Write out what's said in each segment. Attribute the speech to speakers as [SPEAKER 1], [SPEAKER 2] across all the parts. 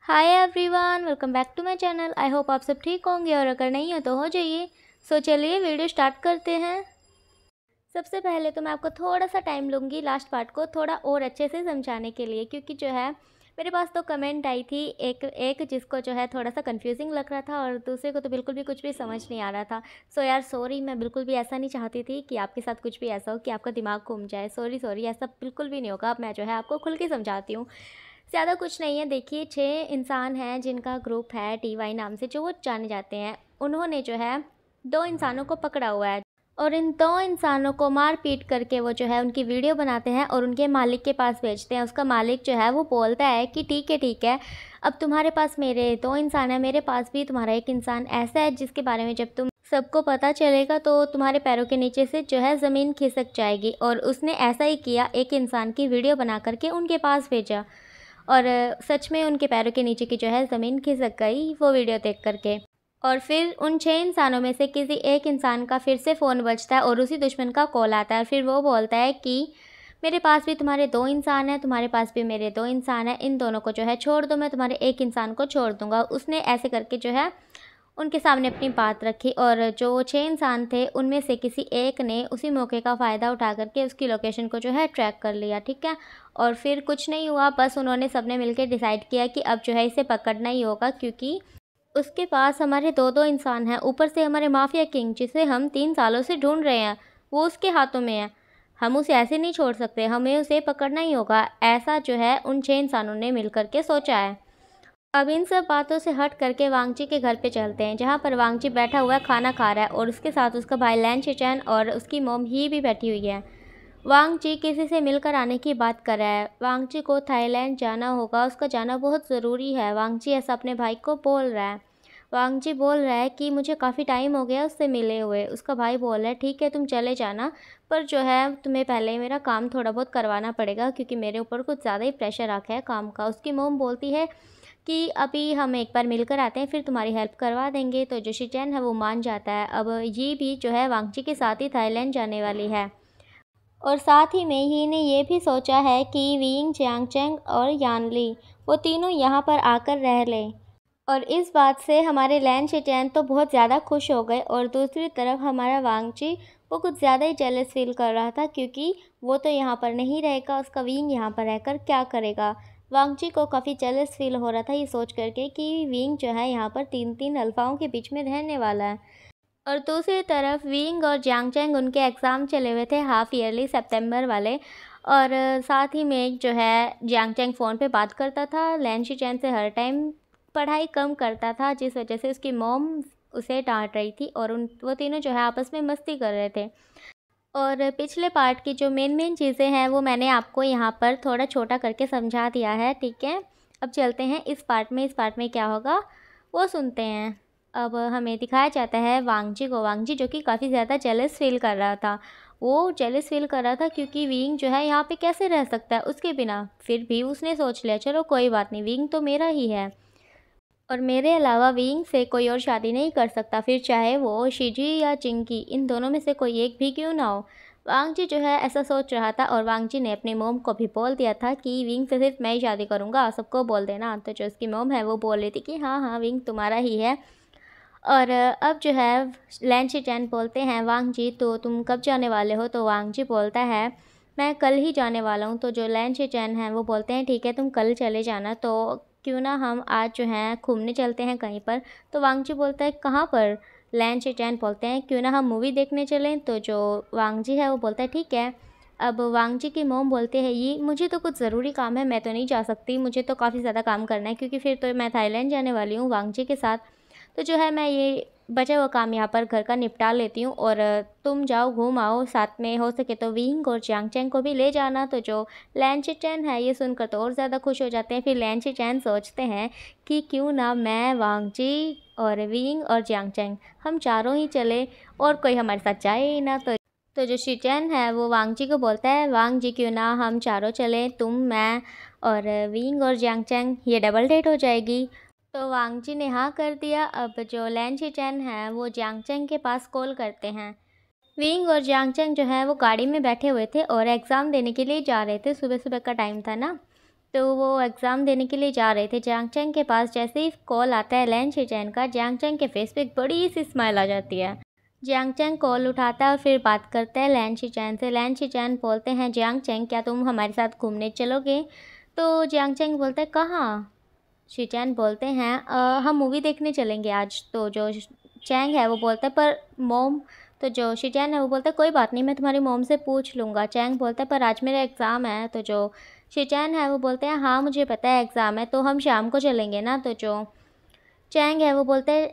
[SPEAKER 1] Hi everyone, welcome back to my channel. I hope आप सब ठीक होंगे और अगर नहीं हो तो हो जाइए। सो चलिए वीडियो स्टार्ट करते हैं। सबसे पहले तो मैं आपको थोड़ा सा टाइम लूँगी लास्ट पार्ट को थोड़ा और अच्छे से समझाने के लिए, क्योंकि जो है मेरे पास तो कमेंट आई थी एक जिसको जो है थोड़ा सा कंफ्यूजिंग लग रहा था और दूसरे को तो बिल्कुल भी कुछ भी समझ नहीं आ रहा था। सो यार सॉरी, मैं बिल्कुल भी ऐसा नहीं चाहती थी कि आपके साथ कुछ भी ऐसा हो कि आपका दिमाग घूम जाए। सॉरी सॉरी, ऐसा बिल्कुल भी नहीं होगा। अब मैं जो है आपको खुल के समझाती हूँ। ज़्यादा कुछ नहीं है। देखिए 6 इंसान हैं जिनका ग्रुप है TY नाम से, जो वो जाने जाते हैं। उन्होंने जो है 2 इंसानों को पकड़ा हुआ है और इन 2 इंसानों को मार पीट करके वो जो है उनकी वीडियो बनाते हैं और उनके मालिक के पास भेजते हैं। उसका मालिक जो है वो बोलता है कि ठीक है, अब तुम्हारे पास मेरे 2 इंसान हैं, मेरे पास भी तुम्हारा एक इंसान ऐसा है जिसके बारे में जब तुम सबको पता चलेगा तो तुम्हारे पैरों के नीचे से जो है ज़मीन खिसक जाएगी। और उसने ऐसा ही किया, एक इंसान की वीडियो बना करके उनके पास भेजा और सच में उनके पैरों के नीचे की जो है ज़मीन खिसक गई वो वीडियो देख करके। और फिर उन 6 इंसानों में से किसी एक इंसान का फिर से फ़ोन बजता है और उसी दुश्मन का कॉल आता है। फिर वो बोलता है कि मेरे पास भी तुम्हारे 2 इंसान हैं, तुम्हारे पास भी मेरे 2 इंसान हैं, इन दोनों को जो है छोड़ दो, मैं तुम्हारे एक इंसान को छोड़ दूंगा। उसने ऐसे करके जो है उनके सामने अपनी बात रखी और जो 6 इंसान थे उनमें से किसी एक ने उसी मौके का फ़ायदा उठा करके उसकी लोकेशन को जो है ट्रैक कर लिया। ठीक है। और फिर कुछ नहीं हुआ, बस उन्होंने सबने मिलकर डिसाइड किया कि अब जो है इसे पकड़ना ही होगा, क्योंकि उसके पास हमारे 2-2 इंसान हैं, ऊपर से हमारे माफिया किंग जिसे हम 3 सालों से ढूंढ रहे हैं वो उसके हाथों में है। हम उसे ऐसे नहीं छोड़ सकते, हमें उसे पकड़ना ही होगा। ऐसा जो है उन 6 इंसानों ने मिल करके सोचा है। अब इन सब बातों से हट करके वांगची के घर पे चलते हैं, जहाँ पर वांगची बैठा हुआ खाना खा रहा है और उसके साथ उसका भाई लैन शिचैन और उसकी मॉम ही भी बैठी हुई है। वांगची किसी से मिलकर आने की बात कर रहा है। वांगची को थाईलैंड जाना होगा, उसका जाना बहुत ज़रूरी है। वांगची ऐसा अपने भाई को बोल रहा है। वांगची बोल रहा है कि मुझे काफ़ी टाइम हो गया उससे मिले हुए। उसका भाई बोल रहा है ठीक है तुम चले जाना, पर जो है तुम्हें पहले मेरा काम थोड़ा बहुत करवाना पड़ेगा, क्योंकि मेरे ऊपर कुछ ज़्यादा ही प्रेशर आ गया है काम का। उसकी मोम बोलती है कि अभी हम एक बार मिलकर आते हैं, फिर तुम्हारी हेल्प करवा देंगे। तो जो शिचैन है वो मान जाता है। अब ये भी जो है वांगची के साथ ही थाईलैंड जाने वाली है और साथ ही में ही ने ये भी सोचा है कि विंग, जियांगचैंग और यानली वो तीनों यहाँ पर आकर रह लें। और इस बात से हमारे लैन शिचैन तो बहुत ज़्यादा खुश हो गए और दूसरी तरफ हमारा वांगची वो कुछ ज़्यादा ही जेलस फील कर रहा था, क्योंकि वो तो यहाँ पर नहीं रहेगा, उसका विंग यहाँ पर रहकर क्या करेगा। वांगची को काफ़ी जेलस फील हो रहा था ये सोच करके कि विंग जो है यहाँ पर 3-3 अल्फाओं के बीच में रहने वाला है। और दूसरी तरफ विंग और जियांगचैंग उनके एग्ज़ाम चले हुए थे हाफ़ ईयरली सितंबर वाले। और साथ ही में जो है जियांगचैंग फ़ोन पे बात करता था लैन शिचैन से, हर टाइम पढ़ाई कम करता था, जिस वजह से उसकी मॉम उसे डांट रही थी और वो तीनों जो है आपस में मस्ती कर रहे थे। और पिछले पार्ट की जो मेन चीज़ें हैं वो मैंने आपको यहाँ पर थोड़ा छोटा करके समझा दिया है। ठीक है, अब चलते हैं इस पार्ट में। इस पार्ट में क्या होगा वो सुनते हैं। अब हमें दिखाया जाता है वांगजी को। वांगजी जो कि काफ़ी ज़्यादा जेलस फील कर रहा था। वो जेलस फील कर रहा था क्योंकि विंग जो है यहाँ पे कैसे रह सकता है उसके बिना। फिर भी उसने सोच लिया चलो कोई बात नहीं, विंग तो मेरा ही है और मेरे अलावा विंग से कोई और शादी नहीं कर सकता, फिर चाहे वो शिजी या चिंकी, इन दोनों में से कोई एक भी क्यों ना हो। वांगजी जो है ऐसा सोच रहा था और वांगजी ने अपनी मोम को भी बोल दिया था कि विंग से सिर्फ मैं ही शादी करूँगा, सबको बोल देना। तो जो उसकी मोम है वो बोल रही थी कि हाँ हाँ विंग तुम्हारा ही है। और अब जो है लैन शिचैन बोलते हैं वांगजी तो तुम कब जाने वाले हो। तो वांगजी बोलता है मैं कल ही जाने वाला हूँ। तो जो लैन शिचैन हैं वो बोलते हैं ठीक है तुम कल चले जाना, तो क्यों ना हम आज जो है घूमने चलते हैं कहीं पर। तो वांगजी बोलता है कहाँ पर। लैन शिचैन बोलते हैं क्यों ना हम मूवी देखने चलें। तो जो वांगजी है वो बोलता है ठीक है। अब वांगजी की मोम बोलते हैं ये मुझे तो कुछ ज़रूरी काम है, मैं तो नहीं जा सकती, मुझे तो काफ़ी ज़्यादा काम करना है, क्योंकि फिर तो मैं थाईलैंड जाने वाली हूँ वांगजी के साथ। तो जो है मैं ये बचा हुआ काम यहाँ पर घर का निपटा लेती हूँ और तुम जाओ घूम आओ साथ में, हो सके तो विंग और जियांगचैंग को भी ले जाना। तो जो लैन शिचैन है ये सुनकर तो और ज़्यादा खुश हो जाते हैं। फिर लैन शिचैन सोचते हैं कि क्यों ना मैं, वांगजी और विंग और जियांगचैंग हम चारों ही चले और कोई हमारे साथ जाए ही ना। तो जो शिचैन है वो वांगजी को बोलता है वांगजी क्यों ना हम चारों चलें, तुम, मैं और विंग और जियांगचैंग, ये डबल डेट हो जाएगी। तो वांगजी ने हाँ कर दिया। अब जो लैन शिचैन है वो जियांगचैंग के पास कॉल करते हैं। विंग और जियांगचैंग जो है वो गाड़ी में बैठे हुए थे और एग्ज़ाम देने के लिए जा रहे थे, सुबह सुबह का टाइम था ना। तो वो एग्ज़ाम देने के लिए जा रहे थे जियांग चैंग के पास। जैसे ही कॉल आता है लैन शिचैन का, जियांग चैंग के फेस पे एक बड़ी सी स्माइल आ जाती है। जियांग चैंग कॉल उठाता है और फिर बात करता है लैन शिचैन से। लैन शिचैन बोलते हैं, जियांग चैंग क्या तुम हमारे साथ घूमने चलोगे? तो जियांग चैंग बोलते हैं, कहाँ? शिचैन बोलते हैं, हम मूवी देखने चलेंगे आज। तो जो चैंग है वो बोलता है, पर मॉम। तो जो शिचैन है वो बोलता है, कोई बात नहीं, मैं तुम्हारी मॉम से पूछ लूँगा। चैंग बोलता है, पर आज मेरा एग्ज़ाम है। तो जो शिचैन है वो बोलते हैं, हाँ मुझे पता है एग्ज़ाम है, तो हम शाम को चलेंगे ना। तो जो चैंग है वो बोलते हैं,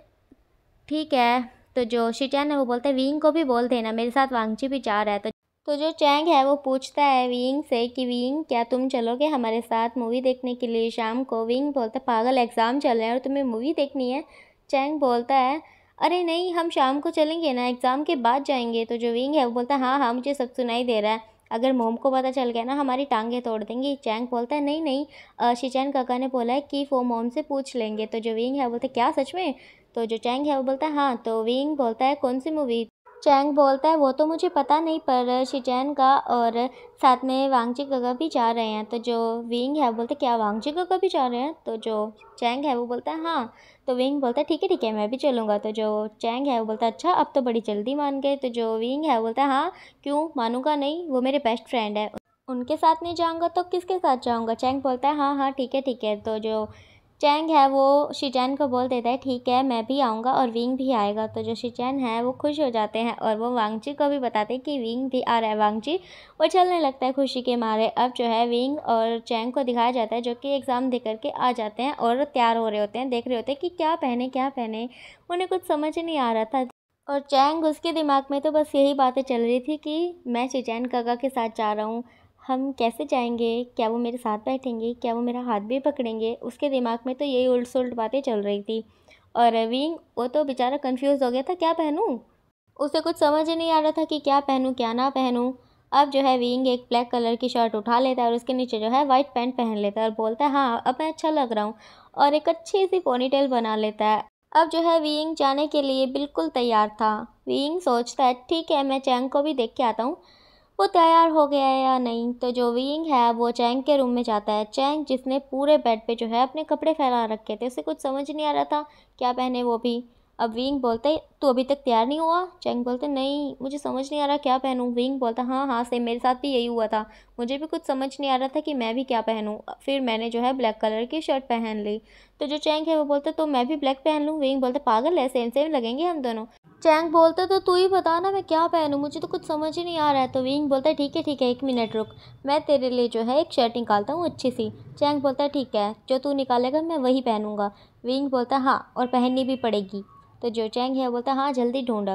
[SPEAKER 1] ठीक है। तो जो शिचैन है वो बोलते हैं, विंग को भी बोल देना, मेरे साथ वांगची भी जा रहा है। तो जो चैंग है वो पूछता है विंग से कि विंग क्या तुम चलोगे हमारे साथ मूवी देखने के लिए शाम को? विंग बोलता है, पागल एग्ज़ाम चल रहे हैं और तुम्हें मूवी देखनी है? चैंग बोलता है, अरे नहीं, हम शाम को चलेंगे ना, एग्ज़ाम के बाद जाएंगे। तो जो विंग है वो बोलता है, हाँ हाँ मुझे सब सुनाई दे रहा है, अगर मोम को पता चल गया ना हमारी टांगें तोड़ देंगी। चैंग बोलता है, नहीं नहीं, शिचैन काका ने बोला है कि वो मोम से पूछ लेंगे। तो जो विंग है वो बोलता है, क्या सच में? तो जो चैंग है वो बोलता है, हाँ। तो विंग बोलता है, कौन सी मूवी? चैंग बोलता है, वो तो मुझे पता नहीं, पर शिचैन का और साथ में वांगची काका भी जा रहे हैं। तो जो विंग है वो बोलता है, क्या वांगची काका भी जा रहे हैं? तो जो चैंग है वो बोलता है, हाँ। तो विंग बोलता है, ठीक है मैं भी चलूँगा। तो जो चैंग है वो बोलता है, अच्छा अब तो बड़ी जल्दी मान गए। तो जो विंग है वो बोलता है, हाँ क्यों मानूंगा नहीं, वो मेरे बेस्ट फ्रेंड है, उनके साथ नहीं जाऊँगा तो किसके साथ जाऊँगा? चैंग बोलता है, हाँ हाँ ठीक है। तो जो चैंग है वो शिचैन को बोल देता है, ठीक है मैं भी आऊँगा और विंग भी आएगा। तो जो शिचैन है वो खुश हो जाते हैं और वो वांगची को भी बताते हैं कि विंग भी आ रहा है। वांगची वो चलने लगता है खुशी के मारे। अब जो है विंग और चैंग को दिखाया जाता है जो कि एग्ज़ाम दे करके आ जाते हैं और तैयार हो रहे होते हैं, देख रहे होते हैं कि क्या पहने। उन्हें कुछ समझ नहीं आ रहा था और चैंग उसके दिमाग में तो बस यही बातें चल रही थी कि मैं शिचैन काका के साथ जा रहा हूँ, हम कैसे जाएंगे, क्या वो मेरे साथ बैठेंगे, क्या वो मेरा हाथ भी पकड़ेंगे? उसके दिमाग में तो यही उल्ट सुलट बातें चल रही थी। और विंग वो तो बेचारा कंफ्यूज हो गया था, क्या पहनूं? उसे कुछ समझ ही नहीं आ रहा था कि क्या पहनूं क्या ना पहनूं। अब जो है विंग एक ब्लैक कलर की शर्ट उठा लेता है और उसके नीचे जो है वाइट पैंट पहन लेता है और बोलता है, हाँ अब मैं अच्छा लग रहा हूँ, और एक अच्छी सी पोनीटेल बना लेता है। अब जो है विंग जाने के लिए बिल्कुल तैयार था। विंग सोचता है, ठीक है मैं चैंग को भी देख के आता हूँ वो तैयार हो गया है या नहीं। तो जो विंग है वो चैंग के रूम में जाता है। चैंग जिसने पूरे बेड पे जो है अपने कपड़े फैला रखे थे, उसे कुछ समझ नहीं आ रहा था क्या पहने वो भी। अब विंग बोलता है, तू अभी तक तैयार नहीं हुआ? चैंग बोलते नहीं मुझे समझ नहीं आ रहा क्या पहनूं। विंग बोलता, हाँ हाँ सेम मेरे साथ भी यही हुआ था, मुझे भी कुछ समझ नहीं आ रहा था कि मैं भी क्या पहनूं, फिर मैंने जो है ब्लैक कलर की शर्ट पहन ली। तो जो चैंग है वो बोलते तो मैं भी ब्लैक पहन लूँ? विंग बोलते पागल है, सेम सेम लगेंगे हम दोनों। चैंग बोलता तो तू ही बता ना मैं क्या पहनूं, मुझे तो कुछ समझ ही नहीं आ रहा है। तो विंग बोलता है, ठीक है 1 मिनट रुक, मैं तेरे लिए जो है एक शर्ट निकालता हूँ अच्छी सी। चैंग बोलता है, ठीक है जो तू निकालेगा मैं वही पहनूंगा। विंग बोलता है, हाँ और पहननी भी पड़ेगी। तो जो चैंग है बोलता है, हाँ जल्दी ढूंढ।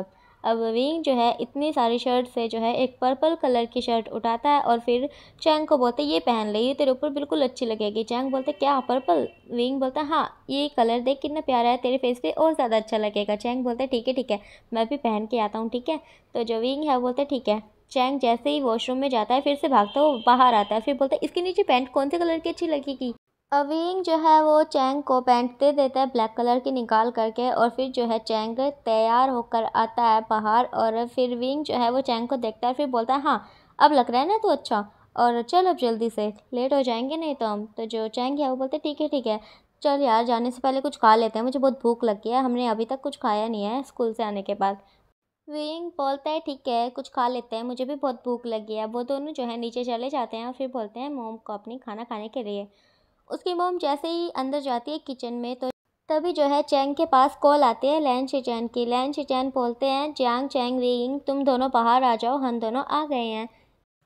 [SPEAKER 1] अब विंग जो है इतनी सारी शर्ट से जो है एक पर्पल कलर की शर्ट उठाता है और फिर चैंग को बोलते ये पहन ले, ये तेरे ऊपर बिल्कुल अच्छी लगेगी। चैंग बोलते क्या पर्पल? विंग बोलता है, हाँ ये कलर देख कितना प्यारा है, तेरे फेस पे और ज़्यादा अच्छा लगेगा। चैंग बोलते ठीक है मैं भी पहन के आता हूँ, ठीक है। तो जो विंग है बोलते ठीक है। चैंग जैसे ही वॉशरूम में जाता है फिर से भागता वो बाहर आता है, फिर बोलता है इसके नीचे पैंट कौन से कलर की अच्छी लगेगी? अविंग जो है वो चैंग को पैंट दे देता है ब्लैक कलर की निकाल करके, और फिर जो है चैंग तैयार होकर आता है बाहर और फिर विंग जो है वो चैंग को देखता है, फिर बोलता है हाँ अब लग रहा है ना तो अच्छा, और चल अब जल्दी से, लेट हो जाएंगे नहीं तो हम। तो जो चैंग है वो बोलते ठीक है चल यार जाने से पहले कुछ खा लेते हैं, मुझे बहुत भूख लग गई है, हमने अभी तक कुछ खाया नहीं है स्कूल से आने के बाद। विंग बोलता है ठीक है कुछ खा लेते हैं, मुझे भी बहुत भूख लगी है। वो दोनों जो है नीचे चले जाते हैं और फिर बोलते हैं मोम को अपनी खाना खाने के लिए। उसकी मोम जैसे ही अंदर जाती है किचन में तो तभी जो है चैंग के पास कॉल आती है लैन शिचैन की। लैन शिचैन बोलते हैं, जियांग चैंग विंग तुम दोनों बाहर आ जाओ, हम दोनों आ गए हैं।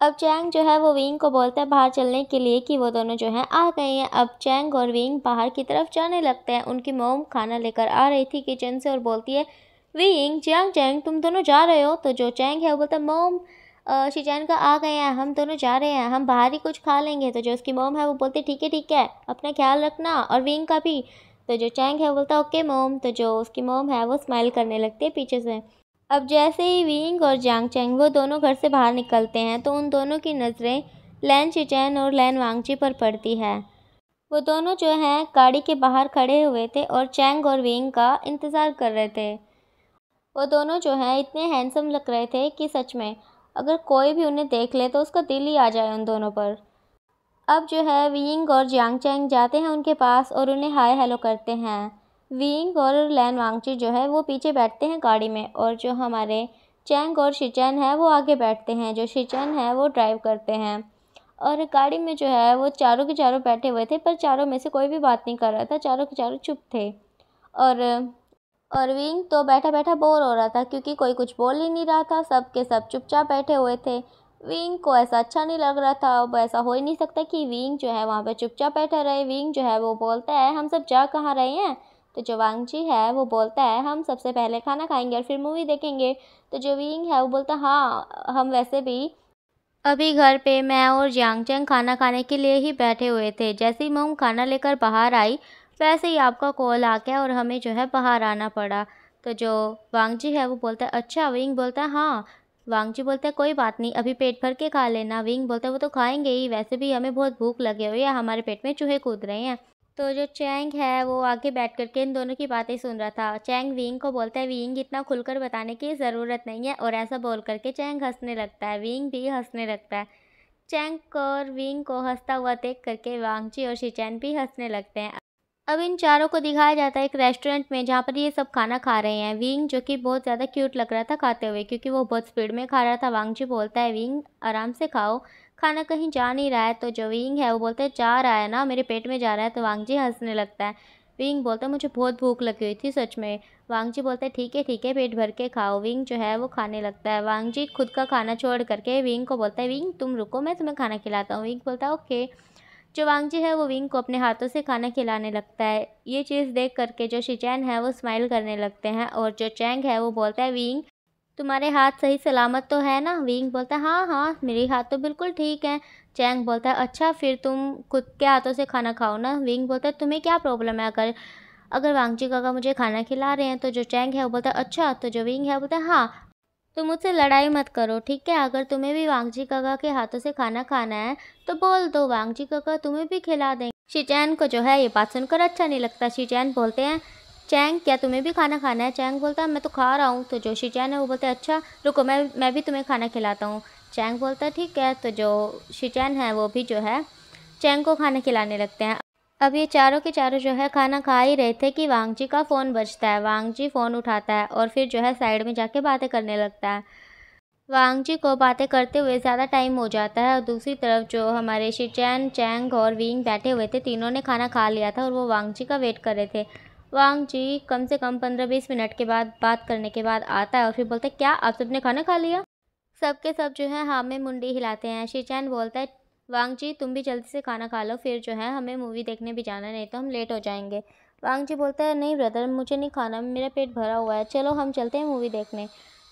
[SPEAKER 1] अब चैंग जो है वो विंग को बोलता है बाहर चलने के लिए कि वो दोनों जो है आ गए हैं। अब चैंग और विंग बाहर की तरफ जाने लगते हैं। उनकी मोम खाना लेकर आ रही थी किचन से और बोलती है, विंग जियांग चैंग तुम दोनों जा रहे हो? तो जो चैंग है वो बोलता है, मोम शिचैन का आ गए हैं, हम दोनों जा रहे हैं, हम बाहर ही कुछ खा लेंगे। तो जो उसकी मोम है वो बोलती है ठीक है अपना ख्याल रखना और विंग का भी। तो जो चैंग है वो बोलता है ओके मोम। तो जो उसकी मोम है वो स्माइल करने लगती है पीछे से। अब जैसे ही विंग और जियांग चैंग वो दोनों घर से बाहर निकलते हैं तो उन दोनों की नज़रें लैन शिचैन और लैन वांगची पर पड़ती है। वो दोनों जो हैं गाड़ी के बाहर खड़े हुए थे और चैंग और विंग का इंतज़ार कर रहे थे। वो दोनों जो हैं इतने हैंडसम लग रहे थे कि सच में अगर कोई भी उन्हें देख ले तो उसका दिल ही आ जाए उन दोनों पर। अब जो है विंग और जियांग चैंग जाते हैं उनके पास और उन्हें हाय हेलो करते हैं। विंग और लैन वांगची जो है वो पीछे बैठते हैं गाड़ी में, और जो हमारे चैंग और शिचैन है वो आगे बैठते हैं। जो शिचैन है वो ड्राइव करते हैं, और गाड़ी में जो है वो चारों के चारों बैठे हुए थे, पर चारों में से कोई भी बात नहीं कर रहा था, चारों के चारों चुप थे। और विंग तो बैठा बैठा बोर हो रहा था क्योंकि कोई कुछ बोल ही नहीं रहा था, सब के सब चुपचाप बैठे हुए थे। विंग को ऐसा अच्छा नहीं लग रहा था। अब ऐसा हो ही नहीं सकता कि विंग जो है वहाँ पे चुपचाप बैठा रहे। विंग जो है वो बोलता है हम सब जा कहाँ रहे हैं। तो जो वांगजी है वो बोलता है हम सबसे पहले खाना खाएंगे और फिर मूवी देखेंगे। तो जो विंग है वो बोलता है हाँ हम वैसे भी अभी घर पे मैं और जियांगचैंग खाना खाने के लिए ही बैठे हुए थे। जैसे ही मैं खाना लेकर बाहर आई वैसे ही आपका कॉल आ गया और हमें जो है बाहर आना पड़ा। तो जो वांगजी है वो बोलता है अच्छा। विंग बोलता है हाँ। वांगजी बोलता है कोई बात नहीं, अभी पेट भर के खा लेना। विंग बोलता है वो तो खाएंगे ही, वैसे भी हमें बहुत भूख लगी हुई है, हमारे पेट में चूहे कूद रहे हैं। तो जो चैंग है वो आगे बैठ करके इन दोनों की बातें सुन रहा था। चैंग विंग को बोलता है विंग इतना खुलकर बताने की ज़रूरत नहीं है, और ऐसा बोल करके चैंग हंसने लगता है। विंग भी हंसने लगता है। चैंग और विंग को हंसता हुआ देख करके वांगची और शिचैन भी हंसने लगते हैं। अब इन चारों को दिखाया जाता है एक रेस्टोरेंट में जहाँ पर ये सब खाना खा रहे हैं। विंग जो कि बहुत ज़्यादा क्यूट लग रहा था खाते हुए क्योंकि वो बहुत स्पीड में खा रहा था। वांगची बोलता है विंग आराम से खाओ, खाना कहीं जा नहीं रहा है। तो जो विंग है वो बोलता है जा रहा है ना, मेरे पेट में जा रहा है। तो वांगजी हंसने लगता है। विंग बोलता है मुझे बहुत भूख लगी हुई थी सच में। वांगजी बोलता है ठीक है पेट भर के खाओ। विंग जो है वो खाने लगता है। वांगजी खुद का खाना छोड़ करके विंग को बोलता है विंग तुम रुको मैं तुम्हें खाना खिलाता हूँ। विंग बोलता है ओके। जो वांगजी है वो विंग को अपने हाथों से खाना खिलाने लगता है। ये चीज़ देख करके जो शिचैन है वो स्माइल करने लगते हैं, और जो चैंग है वो बोलता है विंग तुम्हारे हाथ सही सलामत तो है ना। विंग बोलता है हाँ हाँ मेरे हाथ तो बिल्कुल ठीक है। चैंग बोलता है अच्छा फिर तुम खुद के हाथों से खाना खाओ ना। विंग बोलता है तुम्हें क्या प्रॉब्लम है अगर अगर वांगजी काका मुझे खाना खिला रहे हैं। तो जो चैंग है वो बोलता है अच्छा। तो जो विंग है वो बोलता है हाँ तुम मुझसे लड़ाई मत करो ठीक है, अगर तुम्हें भी वांगजी काका के हाथों से खाना खाना है तो बोल दो, वांगजी काका तुम्हें भी खिला देंगे। शिचैन को जो है ये बात सुनकर अच्छा नहीं लगता। शिचैन बोलते हैं चैंग क्या तुम्हें भी खाना खाना है। चैंग बोलता है मैं तो खा रहा हूँ। तो जो शिचैन है वो बोलते हैं अच्छा रुको मैं भी तुम्हें खाना खिलाता हूँ। चैंग बोलता है ठीक है। तो जो शिचैन है वो भी जो है चैंग को खाना खिलाने लगते हैं। अब ये चारों के चारों जो है खाना खा ही रहे थे कि वांगजी का फ़ोन बजता है। वांगजी फ़ोन उठाता है और फिर जो है साइड में जाके बातें करने लगता है। वांगजी को बातें करते हुए ज़्यादा टाइम हो जाता है, और दूसरी तरफ जो हमारे शिचैन चैंग और विंग बैठे हुए थे, तीनों ने खाना खा लिया था और वो वांगजी का वेट कर रहे थे। वांगजी कम से कम 15-20 मिनट के बाद बात करने के बाद आता है और फिर बोलता है क्या आप सबने खाना खा लिया। सब के सब जो है हाँ में मुंडी हिलाते हैं। शिचैन बोलता है वांगजी तुम भी जल्दी से खाना खा लो, फिर जो है हमें मूवी देखने भी जाना है, नहीं तो हम लेट हो जाएंगे। वांगजी बोलता है नहीं ब्रदर मुझे नहीं खाना, मेरा पेट भरा हुआ है, चलो हम चलते हैं मूवी देखने।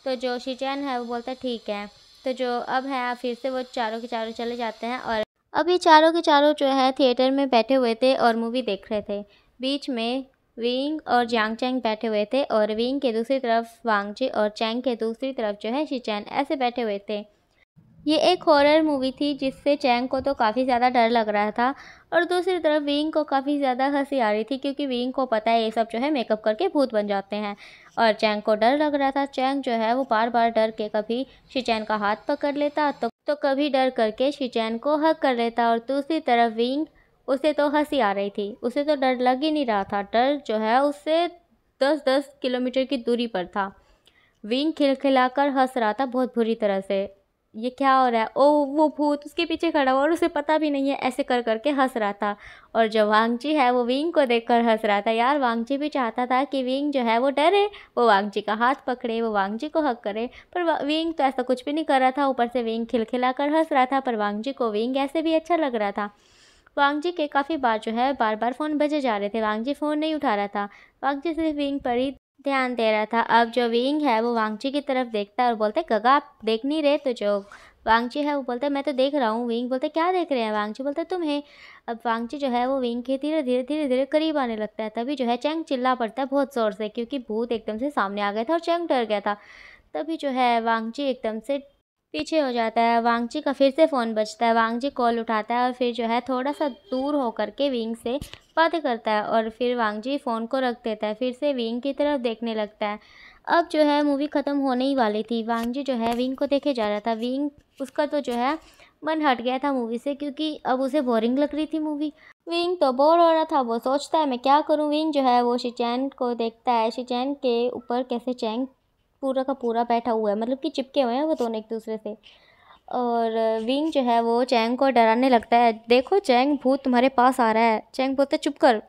[SPEAKER 1] तो जो शिचैन है वो बोलता है ठीक है। तो जो अब है फिर से वो चारों के चारों चले जाते हैं, और अब ये चारों के चारों जो है थिएटर में बैठे हुए थे और मूवी देख रहे थे। बीच में विंग और जियांग चैंग बैठे हुए थे, और विंग के दूसरी तरफ वांगजी और चैंग के दूसरी तरफ जो है शिचैन ऐसे बैठे हुए थे। ये एक हॉरर मूवी थी जिससे चैंग को तो काफ़ी ज़्यादा डर लग रहा था, और दूसरी तरफ विंग को काफ़ी ज़्यादा हंसी आ रही थी क्योंकि विंग को पता है ये सब जो है मेकअप करके भूत बन जाते हैं, और चैंग को डर लग रहा था। चैंग जो है वो बार बार डर के कभी शिचैन का हाथ पकड़ लेता तो कभी डर करके शिचैन को हग कर लेता, और दूसरी तरफ विंग उसे तो हंसी आ रही थी, उसे तो डर लग ही नहीं रहा था, डर जो है उससे 10-10 किलोमीटर की दूरी पर था। विंग खिलखिलाकर हंस रहा था बहुत बुरी तरह से। ये क्या हो रहा है, ओ वो भूत उसके पीछे खड़ा हुआ और उसे पता भी नहीं है, ऐसे कर करके हंस रहा था। और जो वांगजी है वो विंग को देखकर हंस रहा था। यार वांगजी भी चाहता था कि विंग जो है वो डरे, वो वांगजी का हाथ पकड़े, वो वांगजी को हक करे, पर विंग तो ऐसा कुछ भी नहीं कर रहा था। ऊपर से विंग खिलखिलाकर हंस रहा था, पर वांगजी को विंग ऐसे भी अच्छा लग रहा था। वांगजी के काफ़ी बार जो है बार बार फ़ोन बजे जा रहे थे, वांगजी फ़ोन नहीं उठा रहा था। वांगजी सिर्फ विंग पर ही ध्यान दे रहा था। अब जो विंग है वो वांगजी की तरफ देखता है और बोलता है गगा आप देख नहीं रहे। तो जो वांगजी है वो बोलता है मैं तो देख रहा हूँ। विंग बोलता है क्या देख रहे हैं। वांगजी बोलता है तुम्हें। अब वांगजी जो है वो विंग के धीरे धीरे धीरे धीरे करीब आने लगता है। तभी जो है चैंग चिल्ला पड़ता है बहुत ज़ोर से क्योंकि भूत एकदम से सामने आ गया था और चैंग डर गया था। तभी जो है वांगजी एकदम से पीछे हो जाता है। वांगजी का फिर से फ़ोन बजता है। वांगजी कॉल उठाता है और फिर जो है थोड़ा सा दूर होकर के विंग से बातें करता है, और फिर वांगजी फ़ोन को रख देता है, फिर से विंग की तरफ देखने लगता है। अब जो है मूवी ख़त्म होने ही वाली थी। वांगजी जो है विंग को देखे जा रहा था। विंग उसका तो जो है मन हट गया था मूवी से, क्योंकि अब उसे बोरिंग लग रही थी मूवी। विंग तो बोर हो रहा था, वो सोचता है मैं क्या करूँ। विंग जो है वो शिचैन को देखता है, शिचैन के ऊपर कैसे चैंग पूरा का पूरा बैठा हुआ है, मतलब कि चिपके हुए हैं वो दोनों एक दूसरे से। और विंग जो है वो चैंग को डराने लगता है, देखो चैंग भूत तुम्हारे पास आ रहा है। चैंग बोलता है चुप कर।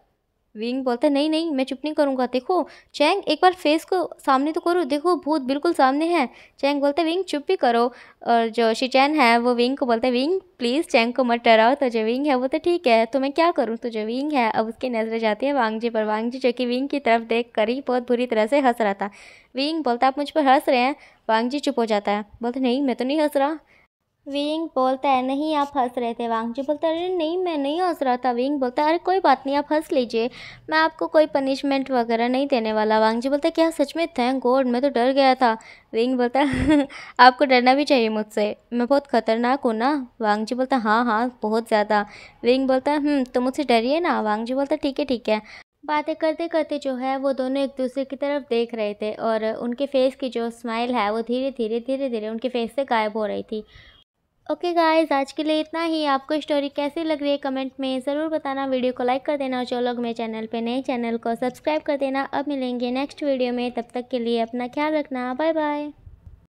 [SPEAKER 1] विंग बोलता है नहीं नहीं मैं चुप नहीं करूँगा, देखो चैंग एक बार फेस को सामने तो करो, देखो भूत बिल्कुल सामने है। चैंग बोलता है विंग चुप भी करो। और जो शिचैन है वो विंग को बोलता है विंग प्लीज़ चैंग को मत डराओ। तो जो विंग है वो तो ठीक है, तो मैं क्या करूँ। तो जो विंग है अब उसकी नज़रें जाती है वांगजी पर। वांगजी जो कि विंग की तरफ देख कर ही बहुत बुरी तरह से हंस रहा था। विंग बोलता है आप मुझ पर हंस रहे हैं। वांगजी चुप हो जाता है, बोलते नहीं मैं तो नहीं हंस रहा। विंग बोलता है नहीं आप हंस रहे थे। वांगजी बोलता है अरे नहीं मैं नहीं हंस रहा था। विंग बोलता है अरे कोई बात नहीं आप हंस लीजिए, मैं आपको कोई पनिशमेंट वगैरह नहीं देने वाला। वांगजी बोलता है क्या सच में, थैंक गॉड मैं तो डर गया था। विंग बोलता है आपको डरना भी चाहिए मुझसे, मैं बहुत खतरनाक हूँ ना। वांगजी बोलता है हाँ हाँ बहुत ज़्यादा। विंग बोलता है तो मुझसे डरिए ना। वांगजी बोलता है ठीक है ठीक है। बातें करते करते जो है वो दोनों एक दूसरे की तरफ देख रहे थे, और उनके फेस की जो स्माइल है वो धीरे धीरे उनके फेस से गायब हो रही थी। ओके गाइस, आज के लिए इतना ही। आपको स्टोरी कैसी लग रही है कमेंट में ज़रूर बताना। वीडियो को लाइक कर देना, और जो लोग मेरे चैनल पे नए चैनल को सब्सक्राइब कर देना। अब मिलेंगे नेक्स्ट वीडियो में, तब तक के लिए अपना ख्याल रखना। Bye bye.